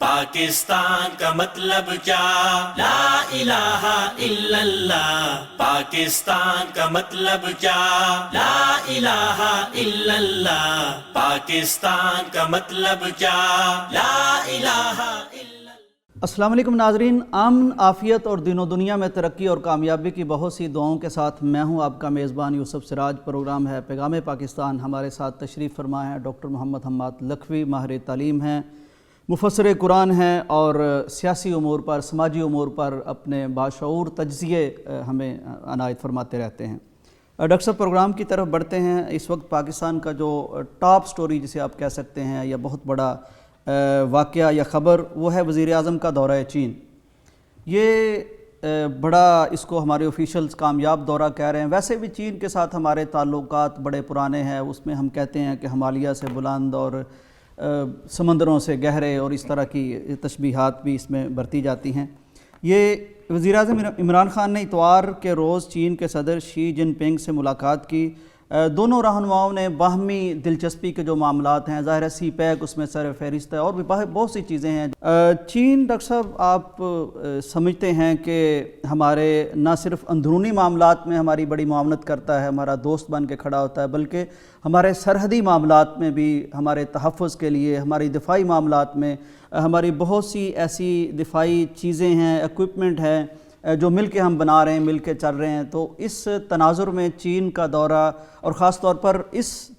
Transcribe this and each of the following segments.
پاکستان کا مطلب کیا؟ لا الہ الا اللہ. پاکستان کا مطلب کیا؟ لا الہ الا اللہ. پاکستان کا مطلب کیا؟ لا الہ الا اللہ. السلام علیکم ناظرین. امن، عافیت اور دین و دنیا میں ترقی اور کامیابی کی بہت سی دعاؤں کے ساتھ میں ہوں آپ کا میزبان یوسف سراج. پروگرام ہے پیغام پاکستان. ہمارے ساتھ تشریف فرما ہیں ڈاکٹر محمد حماد لکھوی، ماہر تعلیم ہیں، مفسر قرآن ہیں اور سیاسی امور پر، سماجی امور پر اپنے باشعور تجزیے ہمیں عنایت فرماتے رہتے ہیں. ڈاکٹر صاحب، پروگرام کی طرف بڑھتے ہیں. اس وقت پاکستان کا جو ٹاپ سٹوری جسے آپ کہہ سکتے ہیں یا بہت بڑا واقعہ یا خبر، وہ ہے وزیر اعظم کا دورہ چین. یہ بڑا، اس کو ہمارے آفیشلز کامیاب دورہ کہہ رہے ہیں. ویسے بھی چین کے ساتھ ہمارے تعلقات بڑے پرانے ہیں. اس میں ہم کہتے ہیں کہ ہمالیہ سے بلند اور سمندروں سے گہرے اور اس طرح کی تشبیہات بھی اس میں برتی جاتی ہیں. یہ وزیر اعظم عمران خان نے اتوار کے روز چین کے صدر شی جن پنگ سے ملاقات کی. دونوں رہنماؤں نے باہمی دلچسپی کے جو معاملات ہیں، ظاہر ہے سی پیک اس میں سر فہرست ہے اور بھی بہت سی چیزیں ہیں. چین، ڈاکٹر صاحب، آپ سمجھتے ہیں کہ ہمارے نہ صرف اندرونی معاملات میں ہماری بڑی معاونت کرتا ہے، ہمارا دوست بن کے کھڑا ہوتا ہے، بلکہ ہمارے سرحدی معاملات میں بھی ہمارے تحفظ کے لیے، ہماری دفاعی معاملات میں ہماری بہت سی ایسی دفاعی چیزیں ہیں، ایکوپمنٹ ہیں جو مل کے ہم بنا رہے ہیں، مل کے چل رہے ہیں. تو اس تناظر میں چین کا دورہ اور خاص طور پر اس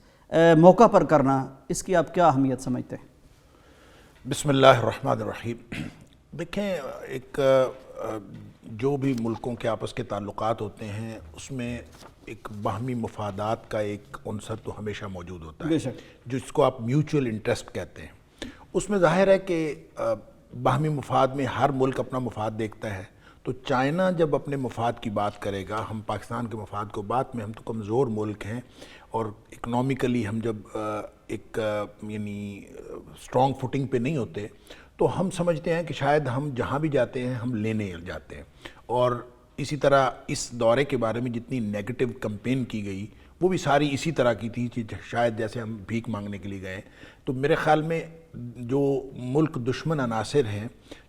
موقع پر کرنا، اس کی آپ کیا اہمیت سمجھتے ہیں؟ بسم اللہ الرحمن الرحیم. دیکھیں، ایک جو بھی ملکوں کے آپس کے تعلقات ہوتے ہیں، اس میں ایک باہمی مفادات کا ایک عنصر تو ہمیشہ موجود ہوتا ہے، جس کو آپ میوچول انٹرسٹ کہتے ہیں. اس میں ظاہر ہے کہ باہمی مفاد میں ہر ملک اپنا مفاد دیکھتا ہے. تو چائنا جب اپنے مفاد کی بات کرے گا، ہم پاکستان کے مفاد کو بات میں، ہم تو کمزور ملک ہیں اور اکنومیکلی ہم جب ایک یعنی سٹرونگ فوٹنگ پہ نہیں ہوتے، تو ہم سمجھتے ہیں کہ شاید ہم جہاں بھی جاتے ہیں ہم لینے جاتے ہیں. اور اسی طرح اس دورے کے بارے میں جتنی نیگیٹو کمپین کی گئی، وہ بھی ساری اسی طرح کی تھی کہ شاید جیسے ہم بھیک مانگنے کے لیے گئے. تو میرے خیال میں جو ملک دشمن عناصر ہیں،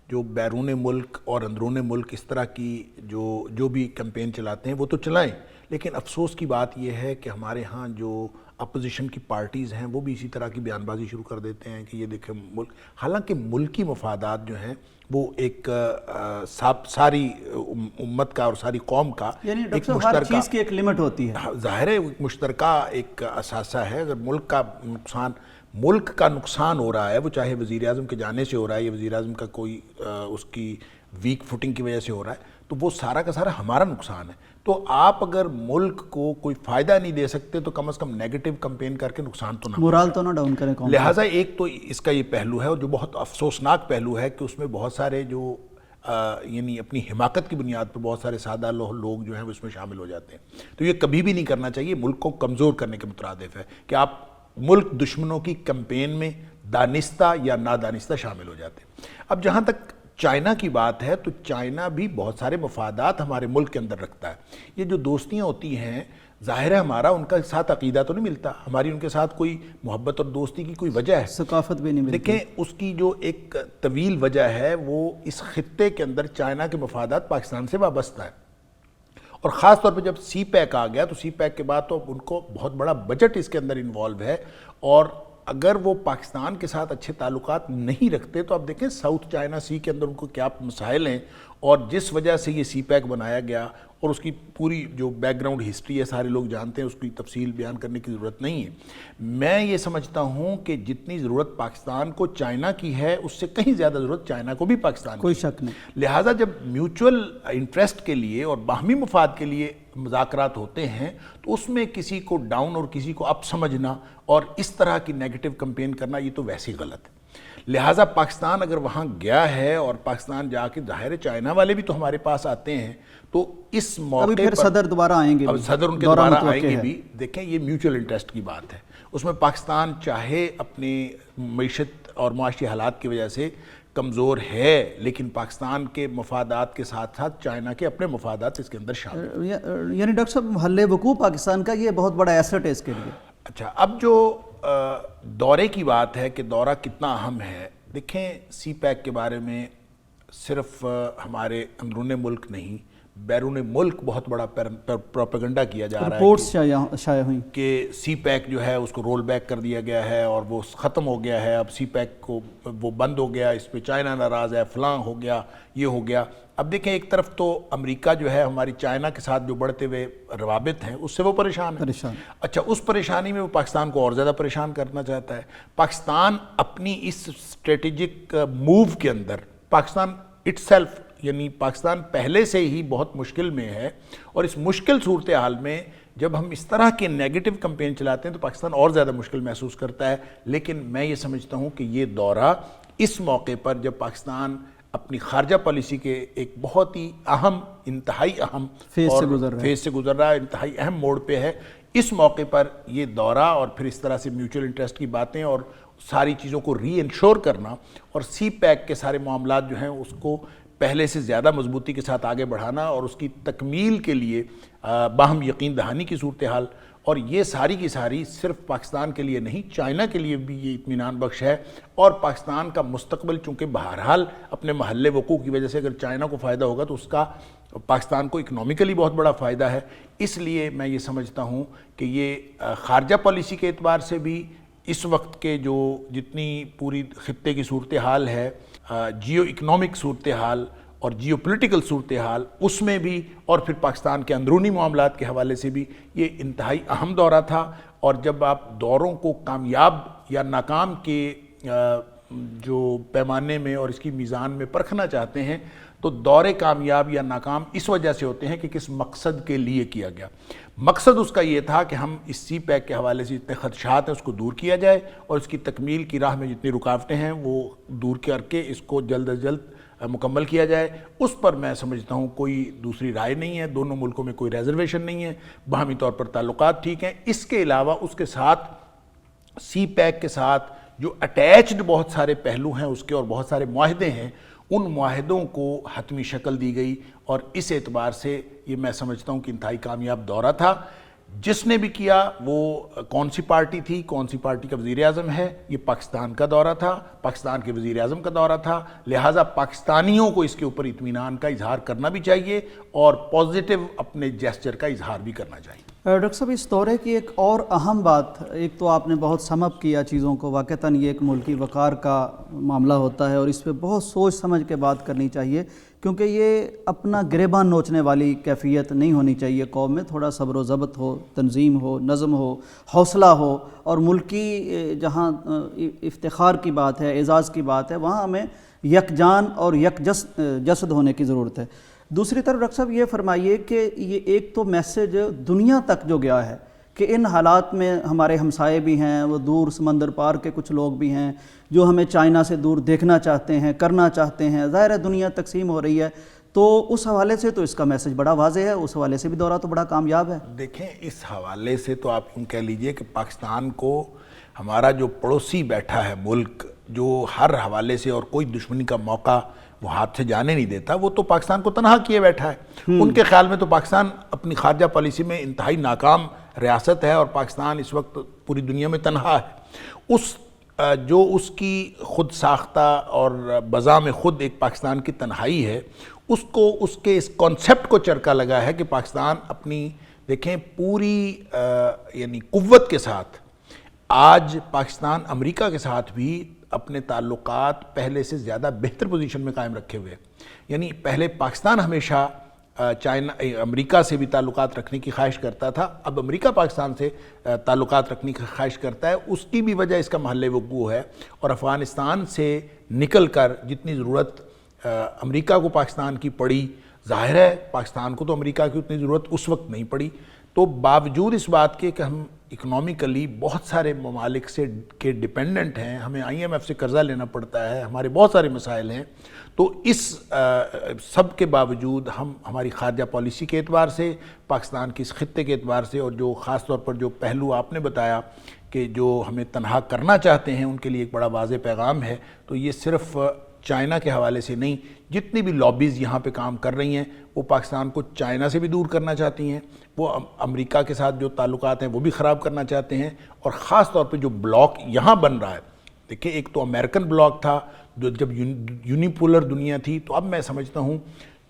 جو بیرون ملک اور اندرون ملک اس طرح کی جو بھی کمپین چلاتے ہیں، وہ تو چلائیں، لیکن افسوس کی بات یہ ہے کہ ہمارے ہاں جو اپوزیشن کی پارٹیز ہیں وہ بھی اسی طرح کی بیان بازی شروع کر دیتے ہیں کہ یہ دیکھیں ملک، حالانکہ ملکی مفادات جو ہیں وہ ایک ساری امت کا اور ساری قوم کا ایک مشترکہ، ہر چیز کی ایک لمٹ ہوتی ہے. ظاہر ہے مشترکہ ایک اثاثہ ہے. اگر ملک کا نقصان ہو رہا ہے، وہ چاہے وزیر اعظم کے جانے سے ہو رہا ہے یا وزیر اعظم کا کوئی اس کی ویک فوٹنگ کی وجہ سے ہو رہا ہے، تو وہ سارا کا سارا ہمارا نقصان ہے. تو آپ اگر ملک کو کوئی فائدہ نہیں دے سکتے تو کم از کم نیگیٹو کمپین کر کے نقصان تو نہ، مورال تو نہ ڈاؤن کریں. لہٰذا ایک تو اس کا یہ پہلو ہے، اور جو بہت افسوسناک پہلو ہے کہ اس میں بہت سارے جو یعنی اپنی حماقت کی بنیاد پر بہت سارے سادہ لوگ جو ہیں وہ اس میں شامل ہو جاتے ہیں. تو یہ کبھی بھی نہیں کرنا چاہیے. ملک کو کمزور کرنے کے مترادف ہے کہ آپ ملک دشمنوں کی کمپین میں دانستہ یا نادانستہ شامل ہو جاتے ہیں. اب جہاں تک چائنا کی بات ہے، تو چائنا بھی بہت سارے مفادات ہمارے ملک کے اندر رکھتا ہے. یہ جو دوستیاں ہوتی ہیں، ظاہر ہے ہمارا ان کا ساتھ عقیدہ تو نہیں ملتا، ہماری ان کے ساتھ کوئی محبت اور دوستی کی کوئی وجہ ہے، ثقافت بھی نہیں ملتی. دیکھیں اس کی جو ایک طویل وجہ ہے، وہ اس خطے کے اندر چائنا کے مفادات پاکستان سے وابستہ ہے. اور خاص طور پہ جب سی پیک آ گیا، تو سی پیک کے بعد تو ان کو بہت بڑا بجٹ اس کے اندر انوالو ہے. اور اگر وہ پاکستان کے ساتھ اچھے تعلقات نہیں رکھتے تو آپ دیکھیں ساؤتھ چائنا سی کے اندر ان کو کیا مسائل ہیں، اور جس وجہ سے یہ سی پیک بنایا گیا، اور اس کی پوری جو بیک گراؤنڈ ہسٹری ہے سارے لوگ جانتے ہیں، اس کی تفصیل بیان کرنے کی ضرورت نہیں ہے. میں یہ سمجھتا ہوں کہ جتنی ضرورت پاکستان کو چائنا کی ہے، اس سے کہیں زیادہ ضرورت چائنا کو بھی پاکستان کی، کوئی شک نہیں. لہٰذا جب میوچول انٹرسٹ کے لیے اور باہمی مفاد کے لیے مذاکرات ہوتے ہیں، تو اس میں کسی کو ڈاؤن اور کسی کو اپ سمجھنا اور اس طرح کی نیگیٹو کمپین کرنا، یہ تو ویسے ہی غلط ہے. لہٰذا پاکستان اگر وہاں گیا ہے، اور پاکستان جا کے، ظاہر چائنا والے بھی تو ہمارے پاس آتے ہیں، تو اس موقع پر صدر دوبارہ آئیں گے، اب صدر ان کے دوبارہ آئیں گے بھی. دیکھیں یہ میوچول انٹرسٹ کی بات ہے. اس میں پاکستان چاہے اپنی معیشت اور معاشی حالات کی وجہ سے کمزور ہے، لیکن پاکستان کے مفادات کے ساتھ ساتھ چائنا کے اپنے مفادات اس کے اندر شامل ہیں. یعنی ڈاکٹر صاحب، محل وقوع پاکستان کا یہ بہت بڑا ایسٹ ہے اس کے لیے. اچھا، اب جو دورے کی بات ہے کہ دورہ کتنا اہم ہے، دیکھیں سی پیک کے بارے میں صرف ہمارے اندرون ملک نہیں بیرون ملک بہت بڑا پروپیگنڈا کیا جا رہا ہے رپورٹس شائع ہوئیں کہ سی پیک جو ہے اس کو رول بیک کر دیا گیا ہے اور وہ ختم ہو گیا ہے، اب سی پیک کو وہ بند ہو گیا، اس پہ چائنا ناراض ہے، فلاں ہو گیا، یہ ہو گیا۔ اب دیکھیں ایک طرف تو امریکہ جو ہے ہماری چائنا کے ساتھ جو بڑھتے ہوئے روابط ہیں اس سے وہ پریشان ہے۔ اچھا، اس پریشانی میں وہ پاکستان کو اور زیادہ پریشان کرنا چاہتا ہے۔ پاکستان اپنی اس اسٹریٹجک موو کے اندر پاکستان اٹ سیلف یعنی پاکستان پہلے سے ہی بہت مشکل میں ہے، اور اس مشکل صورتحال میں جب ہم اس طرح کے نیگیٹو کمپین چلاتے ہیں تو پاکستان اور زیادہ مشکل محسوس کرتا ہے۔ لیکن میں یہ سمجھتا ہوں کہ یہ دورہ اس موقع پر جب پاکستان اپنی خارجہ پالیسی کے ایک بہت ہی اہم، انتہائی اہم فیز سے گزر رہا ہے، انتہائی اہم موڑ پہ ہے، اس موقع پر یہ دورہ اور پھر اس طرح سے میوچل انٹرسٹ کی باتیں اور ساری چیزوں کو ری انشور کرنا اور سی پیک کے سارے معاملات جو ہیں اس کو پہلے سے زیادہ مضبوطی کے ساتھ آگے بڑھانا اور اس کی تکمیل کے لیے باہم یقین دہانی کی صورتحال، اور یہ ساری کی ساری صرف پاکستان کے لیے نہیں چائنا کے لیے بھی یہ اطمینان بخش ہے، اور پاکستان کا مستقبل چونکہ بہرحال اپنے محل وقوع کی وجہ سے اگر چائنا کو فائدہ ہوگا تو اس کا پاکستان کو اکنامیکلی بہت بڑا فائدہ ہے۔ اس لیے میں یہ سمجھتا ہوں کہ یہ خارجہ پالیسی کے اعتبار سے بھی اس وقت کے جو جتنی پوری خطے کی صورتحال ہے، جیو اکنامک صورتحال اور جیو پولیٹیکل صورتحال اس میں بھی، اور پھر پاکستان کے اندرونی معاملات کے حوالے سے بھی یہ انتہائی اہم دورہ تھا۔ اور جب آپ دوروں کو کامیاب یا ناکام کے جو پیمانے میں اور اس کی میزان میں پرکھنا چاہتے ہیں تو دورے کامیاب یا ناکام اس وجہ سے ہوتے ہیں کہ کس مقصد کے لیے کیا گیا۔ مقصد اس کا یہ تھا کہ ہم اس سی پیک کے حوالے سے جتنے خدشات ہیں اس کو دور کیا جائے، اور اس کی تکمیل کی راہ میں جتنی رکاوٹیں ہیں وہ دور کر کے اس کو جلد از جلد مکمل کیا جائے۔ اس پر میں سمجھتا ہوں کوئی دوسری رائے نہیں ہے، دونوں ملکوں میں کوئی ریزرویشن نہیں ہے، باہمی طور پر تعلقات ٹھیک ہیں۔ اس کے علاوہ اس کے ساتھ سی پیک کے ساتھ جو اٹیچڈ بہت سارے پہلو ہیں اس کے اور بہت سارے معاہدے ہیں، ان معاہدوں کو حتمی شکل دی گئی، اور اس اعتبار سے یہ میں سمجھتا ہوں کہ انتہائی کامیاب دورہ تھا۔ جس نے بھی کیا وہ کون سی پارٹی تھی، کون سی پارٹی کا وزیر اعظم ہے، یہ پاکستان کا دورہ تھا، پاکستان کے وزیر اعظم کا دورہ تھا، لہٰذا پاکستانیوں کو اس کے اوپر اطمینان کا اظہار کرنا بھی چاہیے اور پازیٹیو اپنے جیسچر کا اظہار بھی کرنا چاہیے۔ ڈاکٹر صاحب، اس دورے کی ایک اور اہم بات، ایک تو آپ نے بہت سم اپ کیا چیزوں کو، واقعتاً یہ ایک ملکی وقار کا معاملہ ہوتا ہے اور اس پہ بہت سوچ سمجھ کے بات کرنی چاہیے، کیونکہ یہ اپنا گریبان نوچنے والی کیفیت نہیں ہونی چاہیے قوم میں۔ تھوڑا صبر و ضبط ہو، تنظیم ہو، نظم ہو، حوصلہ ہو، اور ملکی جہاں افتخار کی بات ہے، اعزاز کی بات ہے، وہاں ہمیں یکجان اور جسد ہونے کی ضرورت ہے۔ دوسری طرف ڈاکٹر صاحب یہ فرمائیے کہ یہ ایک تو میسج دنیا تک جو گیا ہے کہ ان حالات میں ہمارے ہمسائے بھی ہیں، وہ دور سمندر پار کے کچھ لوگ بھی ہیں جو ہمیں چائنا سے دور دیکھنا چاہتے ہیں، کرنا چاہتے ہیں، ظاہر ہے دنیا تقسیم ہو رہی ہے، تو اس حوالے سے تو اس کا میسج بڑا واضح ہے، اس حوالے سے بھی دورہ تو بڑا کامیاب ہے۔ دیکھیں اس حوالے سے تو آپ یوں کہہ لیجئے کہ پاکستان کو ہمارا جو پڑوسی بیٹھا ہے ملک، جو ہر حوالے سے اور کوئی دشمنی کا موقع وہ ہاتھ سے جانے نہیں دیتا، وہ تو پاکستان کو تنہا کیے بیٹھا ہے۔ ان کے خیال میں تو پاکستان اپنی خارجہ پالیسی میں انتہائی ناکام ریاست ہے، اور پاکستان اس وقت پوری دنیا میں تنہا ہے۔ جو اس کی خود ساختہ اور بذام خود ایک پاکستان کی تنہائی ہے، اس کو اس کے اس کانسیپٹ کو چرکا لگا ہے کہ پاکستان اپنی دیکھیں پوری یعنی قوت کے ساتھ آج پاکستان امریکہ کے ساتھ بھی اپنے تعلقات پہلے سے زیادہ بہتر پوزیشن میں قائم رکھے ہوئے، یعنی پہلے پاکستان ہمیشہ امریکہ سے بھی تعلقات رکھنے کی خواہش کرتا تھا، اب امریکہ پاکستان سے تعلقات رکھنے کی خواہش کرتا ہے۔ اس کی بھی وجہ اس کا محل وقوع ہے، اور افغانستان سے نکل کر جتنی ضرورت امریکہ کو پاکستان کی پڑی، ظاہر ہے پاکستان کو تو امریکہ کی اتنی ضرورت اس وقت نہیں پڑی، تو باوجود اس بات کے کہ ہم اکنامیکلی بہت سارے ممالک سے کے ڈیپینڈنٹ ہیں، ہمیں IMF سے قرضہ لینا پڑتا ہے، ہمارے بہت سارے مسائل ہیں، تو اس سب کے باوجود ہم ہماری خارجہ پالیسی کے اعتبار سے، پاکستان کی اس خطے کے اعتبار سے، اور جو خاص طور پر جو پہلو آپ نے بتایا کہ جو ہمیں تنہا کرنا چاہتے ہیں ان کے لیے ایک بڑا واضح پیغام ہے، تو یہ صرف چائنا کے حوالے سے نہیں، جتنی بھی لابیز یہاں پہ کام کر رہی ہیں وہ پاکستان کو چائنا سے بھی دور کرنا چاہتی ہیں، وہ امریکہ کے ساتھ جو تعلقات ہیں وہ بھی خراب کرنا چاہتے ہیں، اور خاص طور پہ جو بلاک یہاں بن رہا ہے، دیکھیں ایک تو امریکن بلاک تھا، جو جب یونیپولر دنیا تھی، تو اب میں سمجھتا ہوں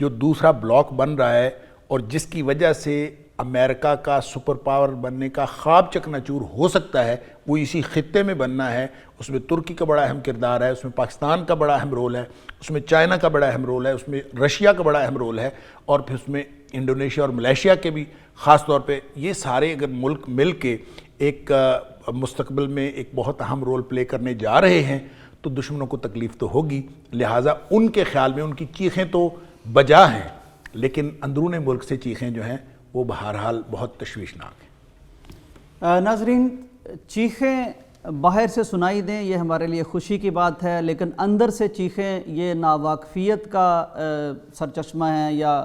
جو دوسرا بلاک بن رہا ہے اور جس کی وجہ سے امریکہ کا سپر پاور بننے کا خواب چکنا چور ہو سکتا ہے، وہ اسی خطے میں بننا ہے۔ اس میں ترکی کا بڑا اہم کردار ہے، اس میں پاکستان کا بڑا اہم رول ہے، اس میں چائنا کا بڑا اہم رول ہے، اس میں رشیا کا بڑا اہم رول ہے، اور پھر اس میں انڈونیشیا اور ملیشیا کے بھی خاص طور پہ۔ یہ سارے اگر ملک مل کے ایک مستقبل میں ایک بہت اہم رول پلے کرنے جا رہے ہیں تو دشمنوں کو تکلیف تو ہوگی، لہٰذا ان کے خیال میں ان کی چیخیں تو بجا ہیں، لیکن اندرون ملک سے چیخیں جو ہیں وہ بہرحال بہت تشویشناک ہیں۔ ناظرین، چیخیں باہر سے سنائی دیں یہ ہمارے لیے خوشی کی بات ہے، لیکن اندر سے چیخیں یہ ناواقفیت کا سرچشمہ ہے یا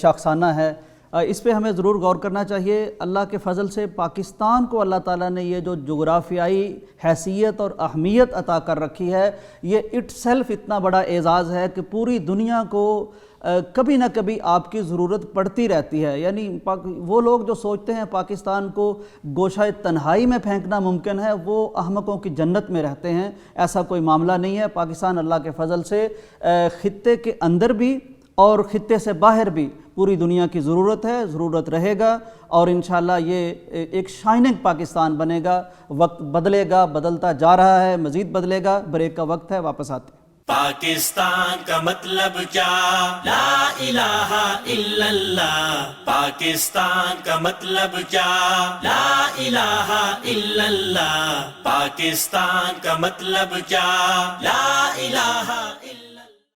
شاخسانہ ہے۔ اس پہ ہمیں ضرور غور کرنا چاہیے۔ اللہ کے فضل سے پاکستان کو اللہ تعالیٰ نے یہ جو جغرافیائی حیثیت اور اہمیت عطا کر رکھی ہے، یہ اٹ سیلف اتنا بڑا اعزاز ہے کہ پوری دنیا کو کبھی نہ کبھی آپ کی ضرورت پڑتی رہتی ہے۔ یعنی وہ لوگ جو سوچتے ہیں پاکستان کو گوشہ تنہائی میں پھینکنا ممکن ہے، وہ احمقوں کی جنت میں رہتے ہیں۔ ایسا کوئی معاملہ نہیں ہے۔ پاکستان اللہ کے فضل سے خطے کے اندر بھی اور خطے سے باہر بھی پوری دنیا کی ضرورت ہے، ضرورت رہے گا، اور انشاءاللہ یہ ایک شائننگ پاکستان بنے گا۔ وقت بدلے گا، بدلتا جا رہا ہے، مزید بدلے گا۔ بریک کا وقت ہے، واپس آتے ہیں۔ پاکستان کا مطلب کیا؟ لا الہ الا اللہ۔ پاکستان کا مطلب کیا؟ لا الہ الا اللہ۔ پاکستان کا مطلب کیا؟ لا الہ الا اللہ۔